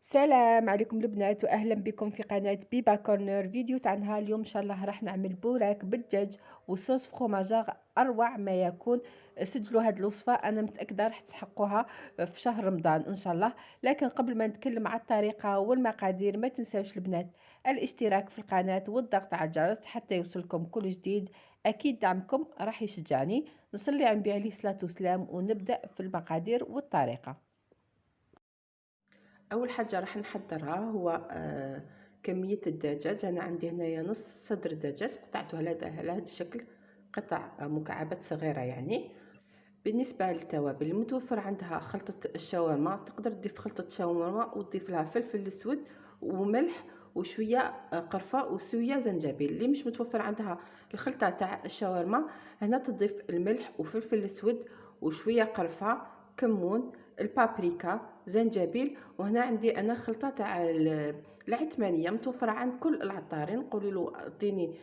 السلام عليكم البنات واهلا بكم في قناه بيبا كورنر. فيديو تاع نهار اليوم ان شاء الله راح نعمل بوراك بالدجاج وصوص فخوماجار اروع ما يكون. سجلوا هذه الوصفه، انا متاكده راح تحققوها في شهر رمضان ان شاء الله. لكن قبل ما نتكلم على الطريقه والمقادير ما تنساوش البنات الاشتراك في القناه والضغط على الجرس حتى يوصلكم كل جديد. اكيد دعمكم راح يشجعني. نصلي على النبي عليه الصلاه والسلام ونبدا في المقادير والطريقه. اول حاجه راح نحضرها هو كميه الدجاج. انا عندي هنايا نص صدر دجاج قطعته على هذا الشكل، قطع مكعبات صغيره يعني. بالنسبه للتوابل المتوفر عندها خلطه الشاورما، تقدر تضيف خلطه شاورما وتضيف لها فلفل اسود وملح وشويه قرفه وشويه زنجبيل. اللي مش متوفر عندها الخلطه تاع الشاورما، هنا تضيف الملح وفلفل اسود وشويه قرفه، كمون، البابريكا، زنجبيل. وهنا عندي انا خلطه تاع العثمانيه متوفره عند كل العطارين. قولي له اعطيني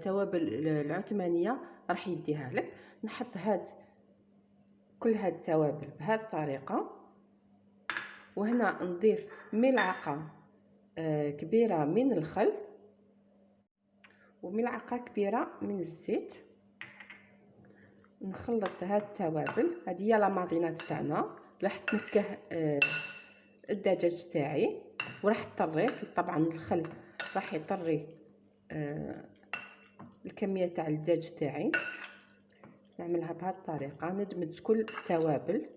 توابل العثمانيه راح يديها لك. نحط كل هاد التوابل بهذه الطريقه. وهنا نضيف ملعقه كبيره من الخل وملعقه كبيره من الزيت. نخلط هاد التوابل. هذه هي لا مارينات تاعنا. راح تنكه الدجاج تاعي وراح طريه. طبعا الخل راح يطري الكميه تاع الدجاج تاعي. نعملها بهذه الطريقه، ندمج كل التوابل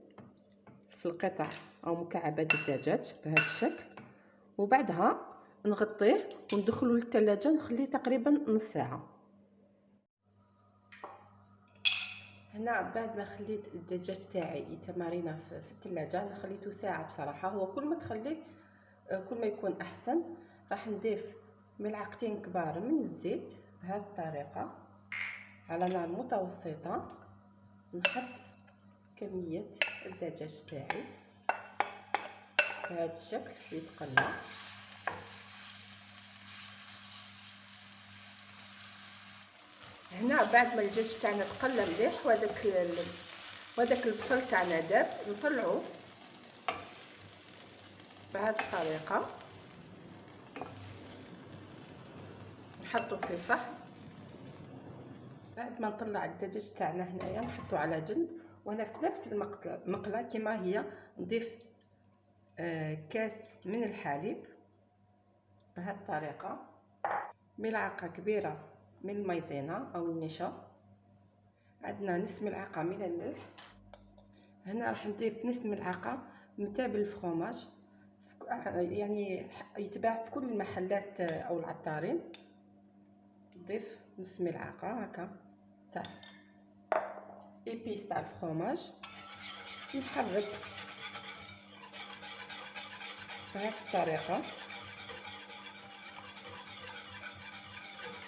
في القطع او مكعبات الدجاج بهذا الشكل، وبعدها نغطيه وندخله للثلاجه نخليه تقريبا نص ساعه. هنا بعد ما خليت الدجاج تاعي يتمارينا في الثلاجه، انا خليته ساعه بصراحه. هو كل ما تخليه كل ما يكون احسن. راح نضيف ملعقتين كبار من الزيت بهذه الطريقه على نار متوسطه. نحط كميه الدجاج تاعي بهذا الشكل يتقلى. هنا بعد ما الدجاج تاعنا تقلى مليح وهداك البصل تاعنا داب، نطلعو بهذه الطريقه، نحطو في صحن. بعد ما نطلع الدجاج تاعنا هنايا نحطو على جنب. وانا في نفس المقله كما هي نضيف كاس من الحليب بهذه الطريقه، ملعقه كبيره من المايزينا او النشا، عندنا نصف ملعقه من الملح. هنا راح نضيف نصف ملعقه من تابل الفرomage، يعني يتباع في كل المحلات او العطارين. نضيف نص ملعقه هكا تاع ايبيس تاع الفرomage. نحرك بهذه الطريقه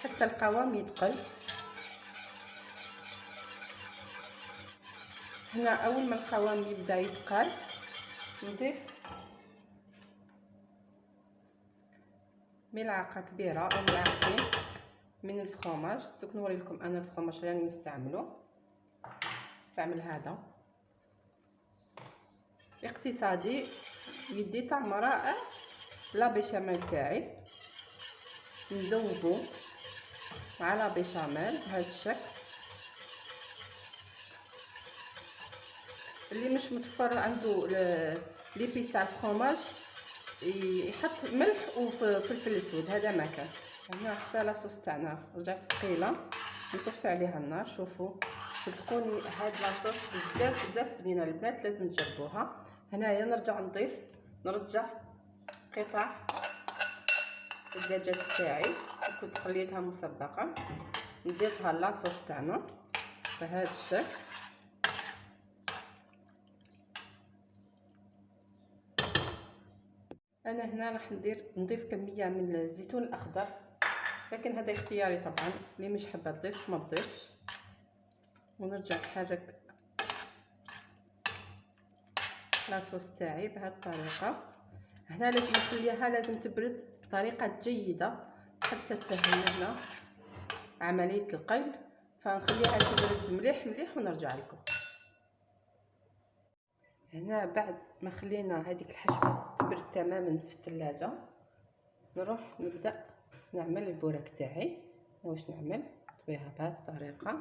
حتى القوام يتقل. هنا اول ما القوام يبدا يتقل نضيف ملعقه كبيره او ملعقتين من الفرomage. دوك نوري لكم انا الفرomage راني نستعمل هذا اقتصادي، يدي طعم رائع. لا بيشاميل تاعي نذوبو مع لا بيشاميل بهذا الشكل. اللي مش متوفر عنده ليبيس تاع الفرomage يحط ملح وفلفل اسود، هذا ما كان. هنا حتى لاصوص تاعنا رجعت ثقيله، نطفي عليها النار. شوفوا صدقوني هاد لاصوص بزاف بنينه البنات، لازم تجربوها. هنايا نرجع قطع الدجاج تاعي كنت خليتها مسبقه، نضيفها لاصوص تاعنا بهذا الشكل. انا هنا راح نضيف كميه من الزيتون الاخضر، لكن هذا اختياري طبعا. اللي مش حابه تضيف ما تضيفش. ونرجع نحرك لاصوص تاعي بهذه الطريقه. هنا لازم نخليها لازم تبرد بطريقه جيده حتى تسهل لنا عمليه القلي. فنخليها تبرد مليح مليح ونرجع لكم. هنا بعد ما خلينا هذيك الحشوه تبرد تماما في الثلاجة، نروح نبدا نعمل البوراك تاعي. واش نعمل؟ نطويها بهذه الطريقه.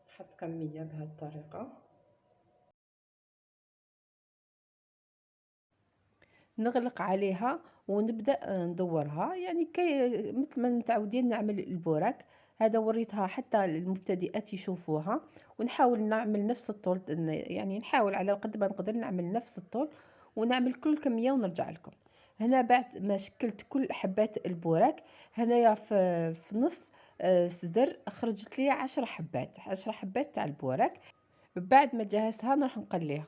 نحط كميه بهذه الطريقه، نغلق عليها ونبدا ندورها، يعني كي مثل ما متعودين نعمل البوراك. هذا وريتها حتى المبتدئات يشوفوها، ونحاول نعمل نفس الطول، يعني نحاول على قد ما نقدر نعمل نفس الطول، ونعمل كل كميه ونرجع لكم. هنا بعد ما شكلت كل حبات البوراك، هنايا في نص صدر خرجت لي 10 حبات تاع البوراك. بعد ما جهزتها نروح نقليها.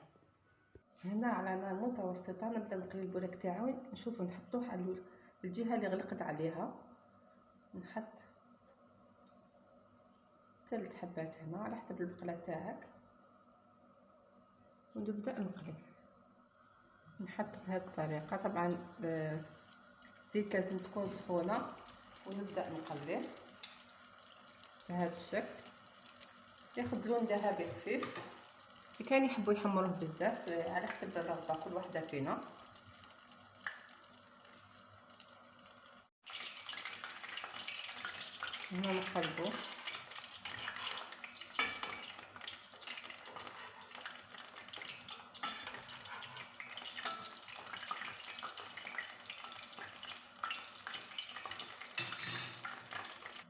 هنا على نار متوسطة نبدا نقلي البوراك تاعي. نشوفو نحطوه على الجهة اللي غلقت عليها، نحط 3 حبات هنا على حسب البقلة تاعك، ونبدا نقلي. نحط بهذه الطريقة. طبعا الزيت لازم تكون سخونة، ونبدا نقليه بهذا الشكل. ياخذ لون ذهبي خفيف. كاين يحبوا يحمروه بزاف، على حسب الرغبة كل وحدة فينا. هنا نقلبوه.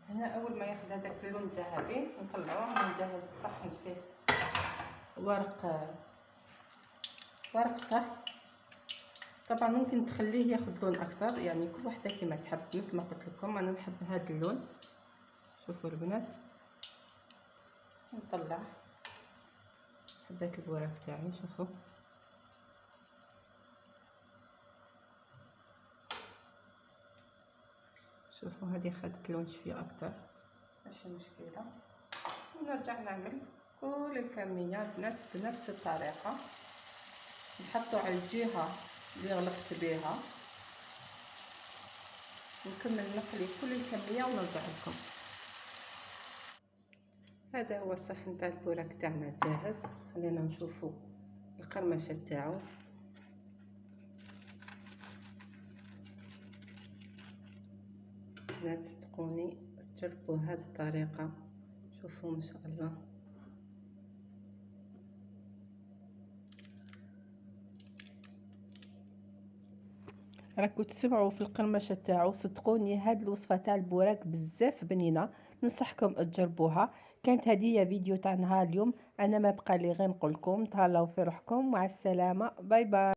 هنا اول ما ياخذ هذاك اللون الذهبي نطلعوه ونجهز الصحن فيه ورق طهي. طبعا ممكن تخليه ياخذ لون اكثر، يعني كل وحده كما تحب. مثل ما قلت لكم انا نحب هذا اللون. شوفوا البنات، نطلع حبات البوراك تاعي. شوفوا هذه خدت لون شويه اكثر، ماشي مشكله. ونرجع نعمل كل الكميه بنفس الطريقه. نحطو على الجهه اللي غلقت بها، نكمل نقلي كل الكميه ونرجع لكم. هذا هو الصحن تاع البوراك تاعنا جاهز. خلينا نشوفوا القرمشه تاعو. لا تصدقوني، تجربوا هذه الطريقه. شوفوا ما شاء الله. راكو تسمعوا في القرمشه تاعو. صدقوني هاد الوصفه تاع البوراك بزاف بنينه، ننصحكم تجربوها. كانت هديه فيديو تاع نهار اليوم. انا ما بقى لي غير نقول لكم تهلاو في روحكم، مع السلامه، باي باي.